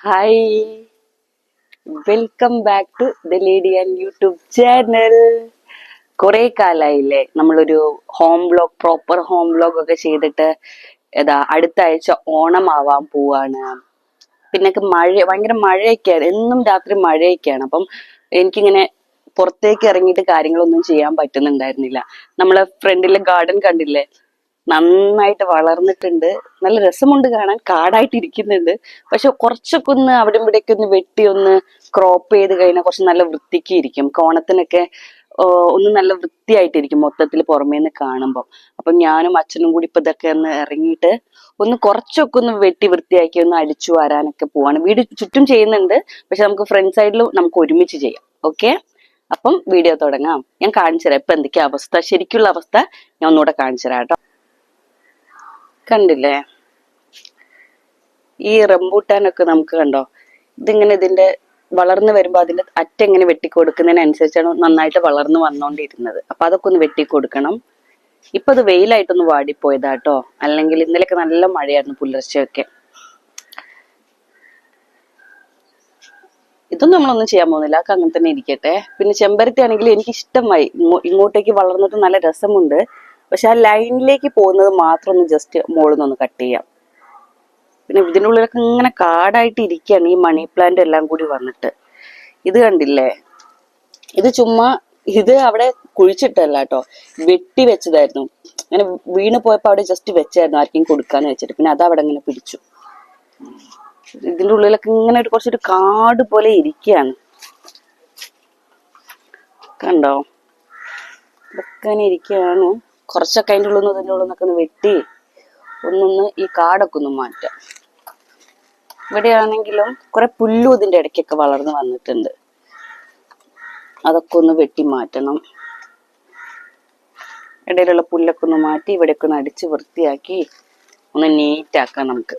Hi, welcome back to the Lady and YouTube channel. കുറെ കാലായില്ലേ നമ്മളൊരു proper home vlog ഒക്കെ ചെയ്തിട്ട്. അടുത്ത ആഴ്ച ഓണം ആവാൻ പോവാണ്. പിന്നൊക്കെ ഭയങ്കര മഴയൊക്കെയാണ്, എന്നും രാത്രി മഴയൊക്കെയാണ്. അപ്പം എനിക്കിങ്ങനെ പുറത്തേക്ക് ഇറങ്ങിയിട്ട് കാര്യങ്ങളൊന്നും ചെയ്യാൻ പറ്റുന്നുണ്ടായിരുന്നില്ല. നമ്മളെ ഫ്രണ്ടിലെ ഗാർഡൻ കണ്ടില്ലേ, നന്നായിട്ട് വളർന്നിട്ടുണ്ട്. നല്ല രസമുണ്ട് കാണാൻ, കാടായിട്ട് ഇരിക്കുന്നുണ്ട്. പക്ഷെ കുറച്ചൊക്കെ ഒന്ന് അവിടെ ഇവിടേക്ക് ഒന്ന് വെട്ടി ഒന്ന് ക്രോപ്പ് ചെയ്ത് കഴിഞ്ഞാൽ കുറച്ച് നല്ല വൃത്തിക്ക് ഇരിക്കും. കോണത്തിനൊക്കെ ഒന്ന് നല്ല വൃത്തിയായിട്ടിരിക്കും മൊത്തത്തിൽ പുറമേന്ന് കാണുമ്പോൾ. അപ്പം ഞാനും അച്ഛനും കൂടി ഇപ്പൊ ഇതൊക്കെ ഒന്ന് ഇറങ്ങിയിട്ട് ഒന്ന് കുറച്ചൊക്കെ ഒന്ന് വെട്ടി വൃത്തിയാക്കി ഒന്ന് അടിച്ചു വരാനൊക്കെ പോവാണ്. വീട് ചുറ്റും ചെയ്യുന്നുണ്ട്, പക്ഷെ നമുക്ക് ഫ്രണ്ട് സൈഡിലും നമുക്ക് ഒരുമിച്ച് ചെയ്യാം. ഓക്കെ, അപ്പം വീഡിയോ തുടങ്ങാം. ഞാൻ കാണിച്ചു തരാം ഇപ്പൊ എന്തൊക്കെയാ അവസ്ഥ, ശരിക്കുള്ള അവസ്ഥ ഞാൻ ഒന്നുകൂടെ കാണിച്ചു തരാം കേട്ടോ. കണ്ടില്ലേ, ഈ റംബൂട്ടാനൊക്കെ നമുക്ക് കണ്ടോ, ഇതിന്റെ വളർന്നു വരുമ്പോ അതിന്റെ അറ്റെങ്ങനെ വെട്ടിക്കൊടുക്കുന്നതിനനുസരിച്ചാണ് നന്നായിട്ട് വളർന്നു വന്നോണ്ടിരുന്നത്. അപ്പൊ അതൊക്കെ ഒന്ന് വെട്ടിക്കൊടുക്കണം. ഇപ്പൊ അത് വെയിലായിട്ടൊന്ന് വാടിപ്പോയതാട്ടോ, അല്ലെങ്കിൽ ഇന്നലെയൊക്കെ നല്ല മഴയായിരുന്നു പുലർച്ചെയൊക്കെ. ഇതൊന്നും നമ്മളൊന്നും ചെയ്യാൻ പോകുന്നില്ല, അതൊക്കെ അങ്ങനെ തന്നെ ഇരിക്കട്ടെ. പിന്നെ ചെമ്പരത്തി ആണെങ്കിൽ എനിക്ക് ഇഷ്ടമായി, ഇങ്ങോട്ടേക്ക് വളർന്നിട്ട് നല്ല രസമുണ്ട്. പക്ഷെ ആ ലൈനിലേക്ക് പോകുന്നത് മാത്രം ഒന്ന് ജസ്റ്റ് മോളിൽ കട്ട് ചെയ്യാം. പിന്നെ ഇതിനുള്ളിലൊക്കെ ഇങ്ങനെ കാടായിട്ട് ഇരിക്കുകയാണ് ഈ മണി പ്ലാന്റ് എല്ലാം കൂടി വന്നിട്ട്. ഇത് കണ്ടില്ലേ, ഇത് അവിടെ കുഴിച്ചിട്ടല്ല കേട്ടോ, വെട്ടി വെച്ചതായിരുന്നു. അങ്ങനെ വീണ് പോയപ്പോ അവിടെ ജസ്റ്റ് വെച്ചായിരുന്നു ആർക്കും കൊടുക്കാന്ന് വെച്ചിട്ട്. പിന്നെ അത് അവിടെ ഇങ്ങനെ പിടിച്ചു. ഇതിന്റെ ഉള്ളിലൊക്കെ ഇങ്ങനെ കുറച്ചൊരു കാട് പോലെ ഇരിക്കുകയാണ്, കണ്ടോ. ഇതൊക്കെ ഇരിക്കുകയാണ്. കുറച്ചൊക്കെ അതിൻ്റെ ഉള്ളിൽ നിന്ന് ഇതിൻ്റെ ഉള്ളിൽ നിന്നൊക്കെ ഒന്ന് വെട്ടി ഈ കാടൊക്കെ ഒന്ന് മാറ്റാം. ഇവിടെയാണെങ്കിലും കുറെ പുല്ലും ഇതിന്റെ ഇടയ്ക്കൊക്കെ വളർന്നു വന്നിട്ടുണ്ട്, അതൊക്കെ ഒന്ന് വെട്ടി മാറ്റണം. ഇടയിലുള്ള പുല്ലൊക്കെ ഒന്ന് മാറ്റി ഇവിടെയൊക്കെ ഒന്ന് അടിച്ച് വൃത്തിയാക്കി ഒന്ന് നീറ്റാക്കാം നമുക്ക്.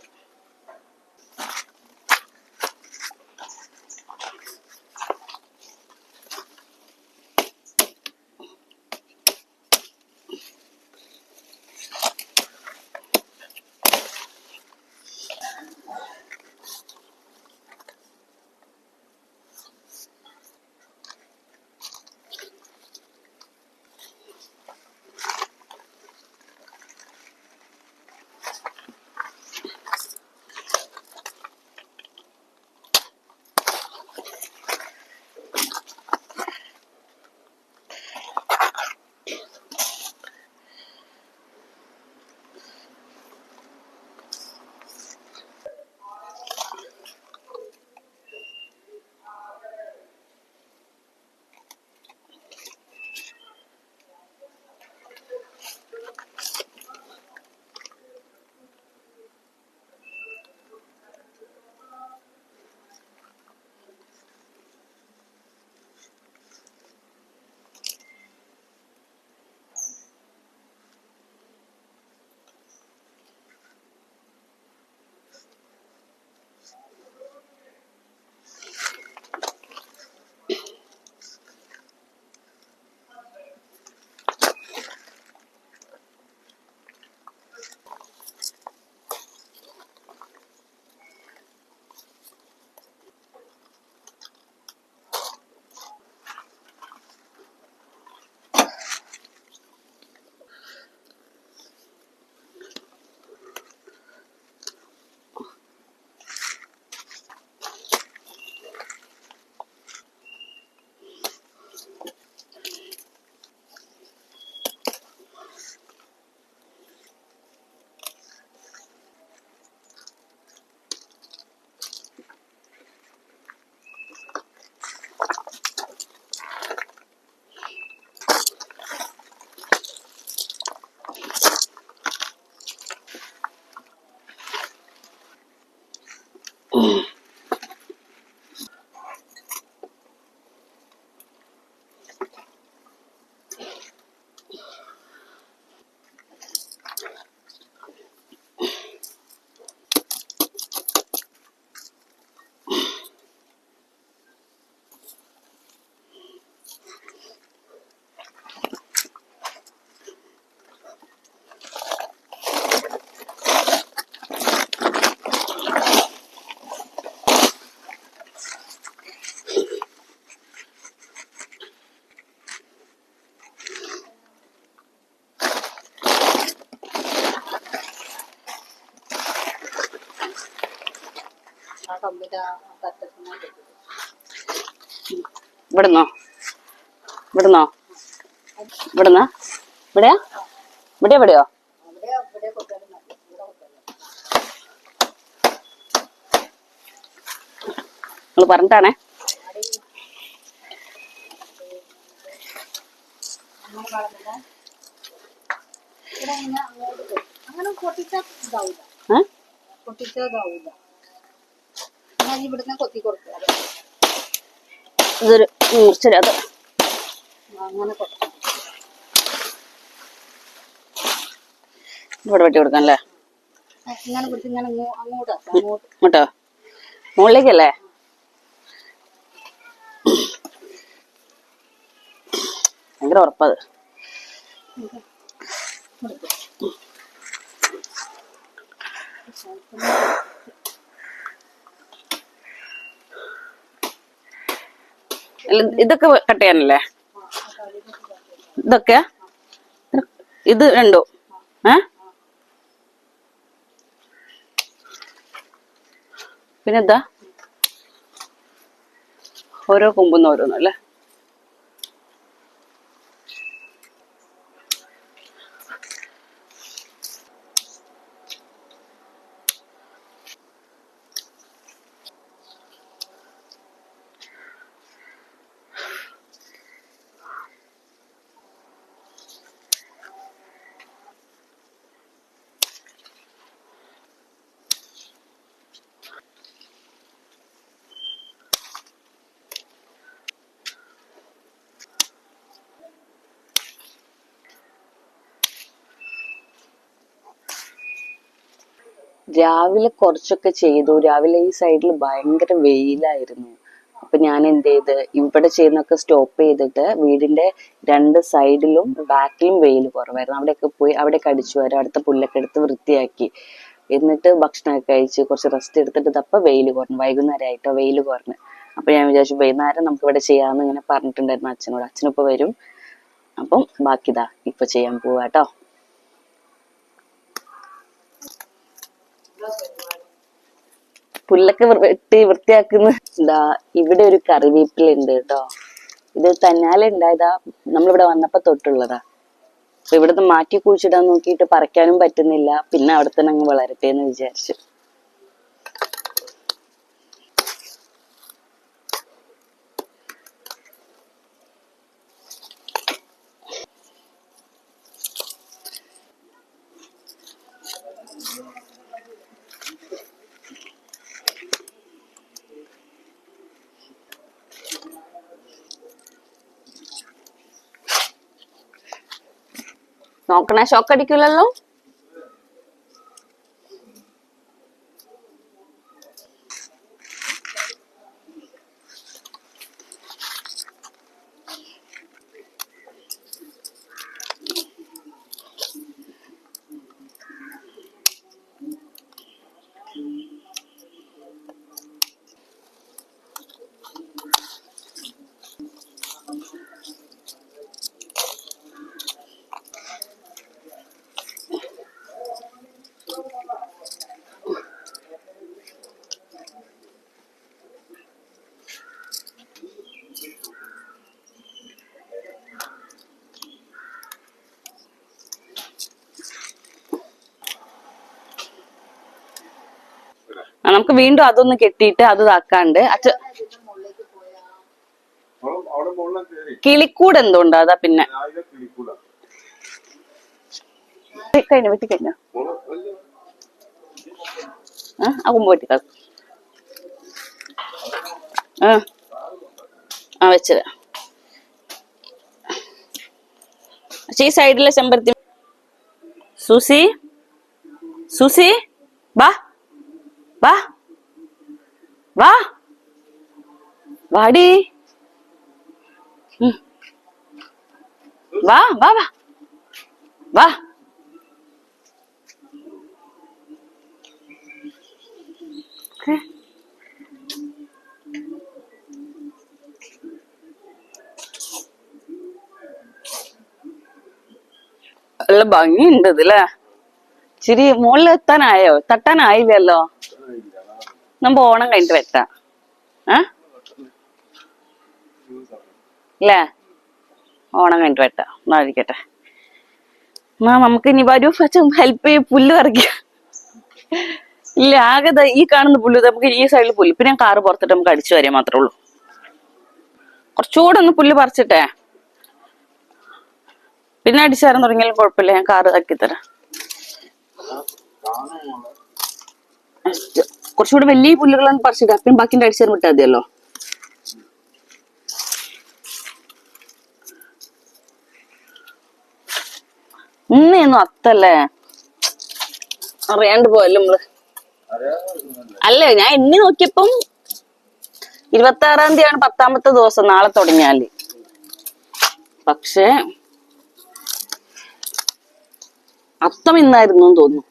ഇവിടുന്നോ ഇവിടുന്നോ ഇവിടുന്ന ഇവിടെയാ എവിടെയോ നിങ്ങൾ പറഞ്ഞിട്ടാണേ. ഇതൊരു മൂർച്ചര അത് ഇവിടെ വെട്ടി കൊടുക്കാനല്ലേ? ഇങ്ങോട്ടോ മുകളിലേക്കല്ലേ? ഭയങ്കര ഉറപ്പത്. ഇതൊക്കെ കട്ട് ചെയ്യാനല്ലേ? ഇതൊക്കെ ഇത് രണ്ടോ? പിന്നെന്താ ഓരോ കൊമ്പുന്ന ഓരോന്നല്ലേ? രാവിലെ കുറച്ചൊക്കെ ചെയ്തു. രാവിലെ ഈ സൈഡിൽ ഭയങ്കര വെയിലായിരുന്നു. അപ്പൊ ഞാൻ എന്ത് ചെയ്ത് ഇവിടെ ചെയ്യുന്നൊക്കെ സ്റ്റോപ്പ് ചെയ്തിട്ട് വീടിന്റെ 2 സൈഡിലും ബാക്കിലും വെയിൽ കുറവായിരുന്നു. അവിടെയൊക്കെ പോയി അവിടെയൊക്കെ അടിച്ചു വരാം, അടുത്ത പുല്ലൊക്കെ എടുത്ത് വൃത്തിയാക്കി. എന്നിട്ട് ഭക്ഷണമൊക്കെ കഴിച്ച് കുറച്ച് റെസ്റ്റ് എടുത്തിട്ട് ഇതപ്പോ വെയിൽ കുറഞ്ഞു. വൈകുന്നേരം ആയിട്ടോ വെയിൽ കുറഞ്ഞു. അപ്പൊ ഞാൻ വിചാരിച്ചു വൈകുന്നേരം നമുക്ക് ഇവിടെ ചെയ്യാമെന്ന് ഇങ്ങനെ പറഞ്ഞിട്ടുണ്ടായിരുന്നു അച്ഛനോട്. അച്ഛനിപ്പോ വരും. അപ്പം ബാക്കിതാ ഇപ്പൊ ചെയ്യാൻ പോവാട്ടോ. പുല്ലൊക്കെ വെട്ടി വൃത്തിയാക്കുന്ന എന്താ ഇവിടെ ഒരു കറിവേപ്പില ഉണ്ട് കേട്ടോ. ഇത് തന്നാലെ ഉണ്ടായതാ, നമ്മളിവിടെ വന്നപ്പോ തൊട്ടുള്ളതാ. അപ്പൊ ഇവിടുന്ന് മാറ്റി കുഴിച്ചിടാൻ നോക്കിയിട്ട് പറിക്കാനും പറ്റുന്നില്ല. പിന്നെ അവിടെ തന്നെ അങ്ങ് വളരട്ടെ എന്ന് വിചാരിച്ചു. നോക്കണേ, ഷോക്ക് അടിക്കൂലല്ലോ? നമുക്ക് വീണ്ടും അതൊന്ന് കെട്ടിയിട്ട് അത് ഇതാക്കാണ്ട് കിളിക്കൂട് എന്തുകൊണ്ട് അതാ. പിന്നെ വെട്ടിക്കഴിഞ്ഞ ആ കുമ്പ് വെട്ടിക്ക. വെച്ചത് ഈ സൈഡിലെ ചെമ്പരത്തി. സൂസി സൂസി വാ വാ വാ വാടി. വാ വാ വാ വാ. നല്ല ഭംഗിയുണ്ട് ഇതില്ലേ. ഇച്ചിരി മുകളിൽ എത്താനായോ? തട്ടാനായില്ലല്ലോ. നമ്മ ഓണം കഴിഞ്ഞിട്ട് വെട്ടാം. ഇല്ലേ, ഓണം കഴിഞ്ഞിട്ട് വെട്ടാം. എന്നായിരിക്കട്ടെ. എന്നാ നമുക്ക് ഇനി വരൂ ഹെൽപ്പ് ചെയ്യും, പുല്ല് പറിക്കാം. ഇല്ല, ആകെ ഈ കാണുന്ന പുല്ല്, നമുക്ക് ഈ സൈഡിൽ പുല്ല്. പിന്നെ ഞാൻ കാറ് പുറത്തിട്ട് നമുക്ക് അടിച്ചു വരാൻ മാത്രമേ ഉള്ളൂ. കുറച്ചുകൂടെ ഒന്ന് പുല്ല് പറിച്ചിട്ടേ പിന്നെ അടിച്ചു തരാൻ തുടങ്ങിയാലും കുഴപ്പമില്ല, ഞാൻ കാറ് ആക്കി തരാം. കുറച്ചുകൂടെ വലിയ പുല്ലുകളാണ് പറിച്ചിട്ട് പിന്നെ ബാക്കിന്റെ അടിച്ചു തരാൻ വിട്ടാൽ മതിയല്ലോ. ഇന്നേന്നു അത്തല്ലേ അറിയാണ്ട് പോയല്ലോ നമ്മള്. അല്ലേ, ഞാൻ എണ്ണി നോക്കിയപ്പം 26-ാം തീയതിയാണ് 10ാമത്തെ ദിവസം, നാളെ തുടങ്ങിയാല്. പക്ഷേ അത്തം ഇന്നായിരുന്നു തോന്നുന്നു.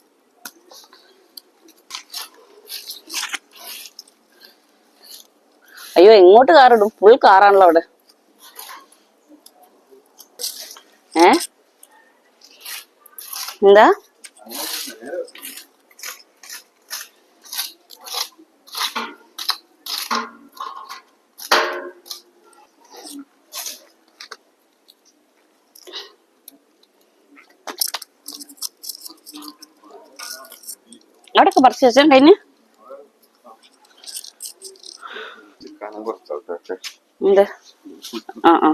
അയ്യോ, എങ്ങോട്ട് കാറിടും? ഫുൾ കാറാണല്ലോ അവിടെ. എന്താ അവിടെയൊക്കെ പറിച്ചു വെച്ചാൽ കഴിഞ്ഞ് എന്ത്? ആ ആ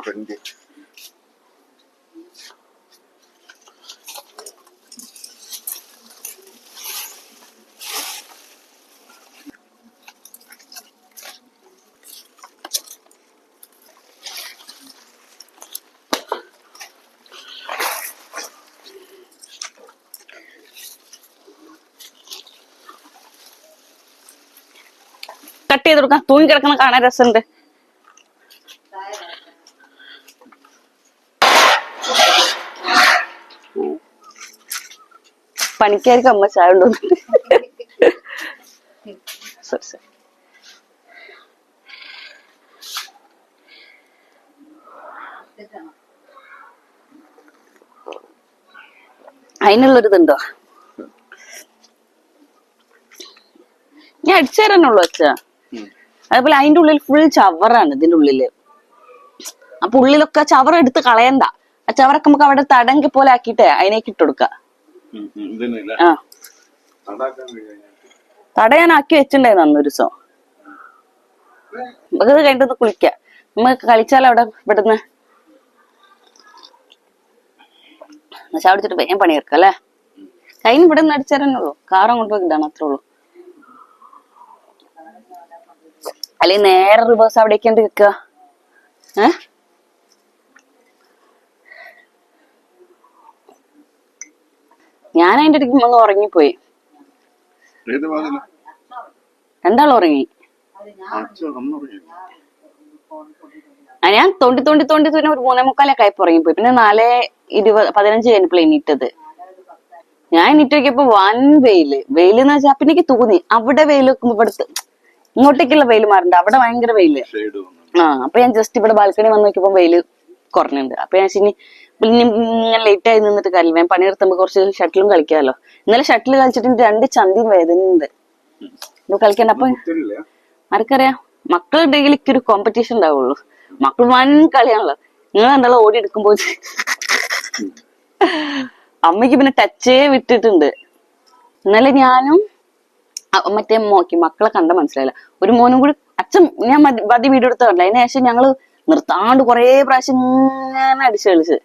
കട്ട് ചെയ്ത് കൊടുക്കാം. തൂങ്ങി കിടക്കുന്ന കാണാൻ രസമുണ്ട്. പണിക്കാർക്ക് അമ്മ ചായ ഉണ്ടോ? അതിനുള്ളൊരിതുണ്ടോ? ഞാൻ അടിച്ചു തരാനുള്ളൂ അച്ഛാ. അതുപോലെ അതിന്റെ ഉള്ളിൽ ഫുൾ ചവറാണ് ഇതിന്റെ ഉള്ളില്. അപ്പൊ ഉള്ളിലൊക്കെ ചവറ എടുത്ത് കളയണ്ട. ആ ചവറൊക്കെ നമുക്ക് അവിടെ തടങ്കി പോലെ ആക്കിട്ടെ അതിനേക്ക് ഇട്ടുകൊടുക്ക. ആ, തട ഞാൻ ആക്കി വെച്ചിണ്ടായിരുന്നു അന്നൊരു ദിവസം. നമുക്കത് കഴിഞ്ഞിട്ട് കുളിക്കാം. നമുക്ക് കളിച്ചാലോ അവിടെ ഇവിടുന്ന്. ചാടിച്ചിട്ട് വേഗം പണി തീർക്കാം അല്ലേ. കൈന് ഇവിടെ നിന്ന് അടിച്ചേരാനുള്ളൂ. കാറും കൊണ്ടുപോയി ഇതാണ്, അത്രേ ഉള്ളൂ. അല്ലെങ്കിൽ നേരെ റിവേഴ്സ് അവിടേക്ക് വെക്കുക. ഞാൻ അതിന്റെ ഇടയ്ക്ക് ഒന്ന് ഉറങ്ങിപ്പോയി. രണ്ടാളും ഉറങ്ങി. ഞാൻ തോണ്ടി പിന്നെ ഒരു 3:45 ആയപ്പോ ഉറങ്ങിപ്പോയി. പിന്നെ 4:15 കഴിഞ്ഞപ്പോൾ എണീറ്റത്. ഞാൻ എണീറ്റ് നോക്കിയപ്പോ വൻ വെയിലെന്ന് വെച്ചാൽ പിന്നെ എനിക്ക് തോന്നി അവിടെ വെയിൽ വെക്കുമ്പോ ഇവിടുത്തെ ഇങ്ങോട്ടേക്കുള്ള വെയിൽ മാറണ്ട, അവിടെ ഭയങ്കര വെയില്. അപ്പൊ ഞാൻ ജസ്റ്റ് ഇവിടെ ബാൽക്കണി വന്ന് നോക്കിയപ്പോ വെയില് കുറഞ്ഞുണ്ട്. അപ്പൊ ഞാൻ ഇനി ഇങ്ങനെ ലേറ്റ് ആയി നിന്നിട്ട് കാര്യമില്ല, ഞാൻ പണിയെടുത്തുമ്പോ കുറച്ച് ഷട്ടിലും കളിക്കാമല്ലോ. ഇന്നലെ ഷട്ടിൽ കളിച്ചിട്ട് 2 ചന്തിയും വേദനയുണ്ട്. കളിക്കണ്ട. അപ്പൊ ആർക്കറിയാം, മക്കളുണ്ടെങ്കിൽ ഒരു കോമ്പറ്റീഷൻ ഉണ്ടാവുള്ളൂ. മക്കൾ വൻ കളിയാണല്ലോ. നിങ്ങൾ എന്തായാലും ഓടി എടുക്കുമ്പോ അമ്മയ്ക്ക് പിന്നെ ടച്ചേ വിട്ടിട്ടുണ്ട്. ഇന്നലെ ഞാനും മറ്റേ നോക്കി മക്കളെ കണ്ട മനസ്സിലായില്ല. ഒരു മോനും കൂടി അച്ഛൻ ഞാൻ മതി വീഡിയോ എടുത്ത കണ്ടില്ല. അതിന് ശേഷം ഞങ്ങള് നിർത്താണ്ട് കൊറേ പ്രാവശ്യം ഇങ്ങനെ അടിച്ചു കളിച്ച്.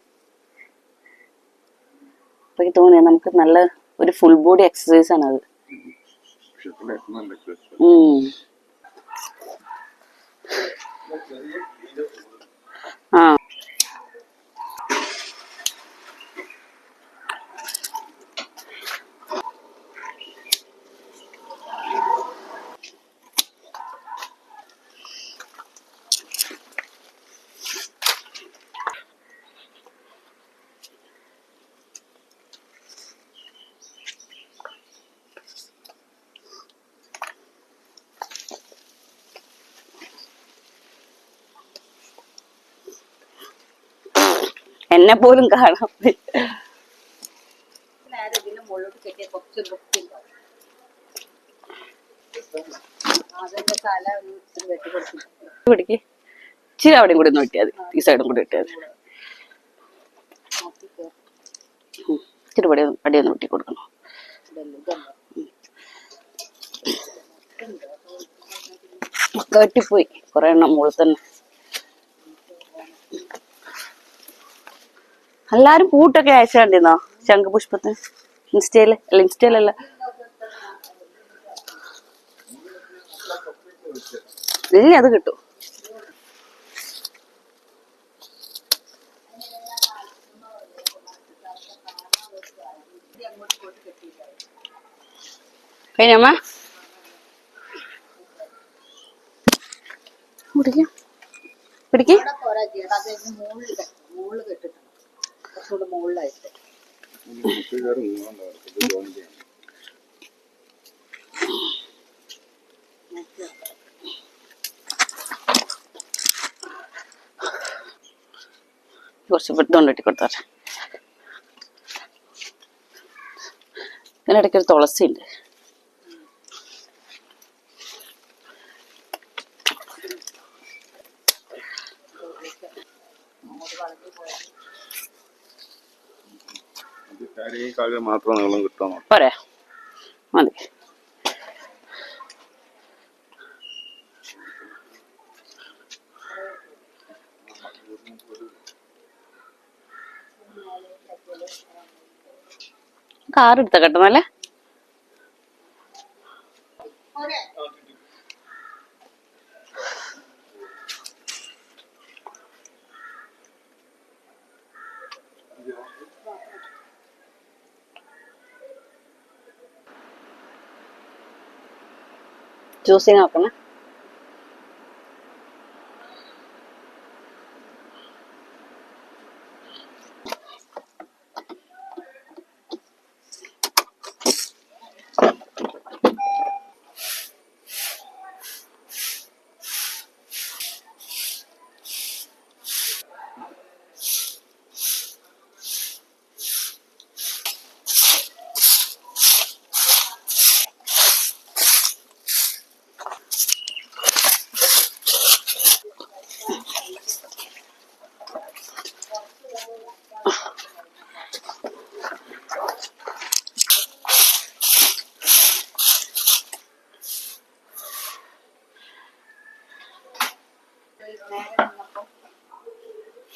അപ്പൊ എനിക്ക് തോന്നിയ നമുക്ക് നല്ല ഒരു ഫുൾ ബോഡി എക്സസൈസ് ആണ് അത്. ആ എന്നെ പോലും കാണാൻ പിടിക്ക്, ഇച്ചിരി അവിടെയും കൂടി ഒന്ന് വെട്ടിയാൽ മതി, ഈ സൈഡും കൂടി വെട്ടിയാൽ മതി. ഇച്ചിരി അടിയൊന്ന് വെട്ടി കൊടുക്കണം. ഒക്കെ വെട്ടിപ്പോയി കുറെ എണ്ണം മുകളിൽ തന്നെ. എല്ലാരും പൂട്ടൊക്കെ അയച്ചാണ്ടിന്നോ ശംഖുപുഷ്പത്തിന് ഇൻസ്റ്റയിലല്ല ഇല്ല, അത് കിട്ടും. കഴിഞ്ഞമ്മ പിടിക്ക പിടിക്ക. കുറച്ച് ഇതുകൊണ്ട് വെട്ടി കൊടുത്താൽ ഇതിനിടയ്ക്ക് ഒരു തുളസി ഉണ്ട്. പോരെ മതി. കാറെടുത്ത കേട്ടോന്നല്ലേ. ജ്യൂസിങ് ആക്കണേ.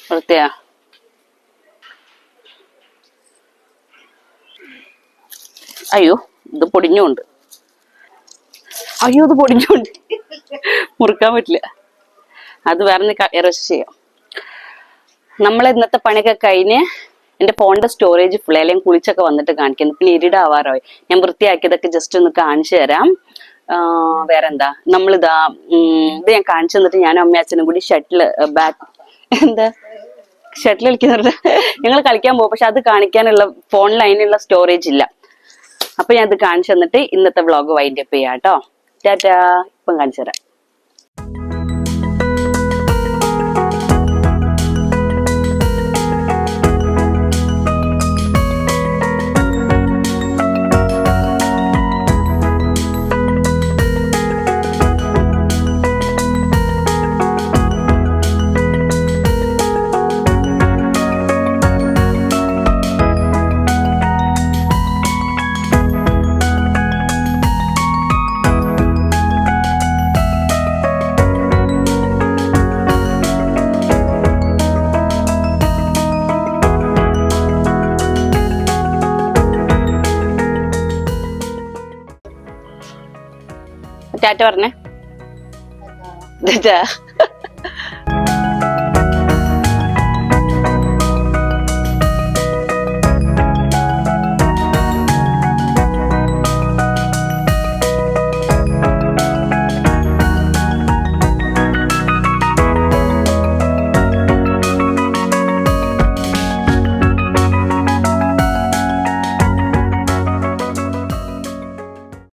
വൃത്തിയാ. അയ്യോ ഇത് പൊടിഞ്ഞുണ്ട്, ഇത് പൊടിഞ്ഞുണ്ട്, മുറുക്കാൻ പറ്റില്ല. അത് വേറെ ഇറസ്റ്റ് ചെയ്യാം. നമ്മളെ ഇന്നത്തെ പണിയൊക്കെ കഴിഞ്ഞ് എന്റെ ഫോണിന്റെ സ്റ്റോറേജ് ഫുൾ, അല്ലെങ്കിൽ കുളിച്ചൊക്കെ വന്നിട്ട് കാണിക്കുന്നു. പിന്നെ ഇരുടാവാറായി. ഞാൻ വൃത്തിയാക്കിയതൊക്കെ ജസ്റ്റ് ഒന്ന് കാണിച്ചു തരാം. വേറെന്താ, നമ്മളിതാ ഇത് ഞാൻ കാണിച്ചു തന്നിട്ട് ഞാനും അമ്മയും അച്ഛനും കൂടി ഷട്ടിൽ കളിക്കുന്നുണ്ട്. ഞങ്ങൾ കളിക്കാൻ പോകും, പക്ഷെ അത് കാണിക്കാനുള്ള ഫോണിൽ അതിനുള്ള സ്റ്റോറേജ് ഇല്ല. അപ്പൊ ഞാൻ ഇത് കാണിച്ചു തന്നിട്ട് ഇന്നത്തെ വ്ളോഗ് വൈൻഡ് അപ്പ് ചെയ്യാം കേട്ടോ. ടാറ്റാ. ഇപ്പം കാണിച്ചു തരാം. ടാറ്റ പറഞ്ഞേ. ടാറ്റ.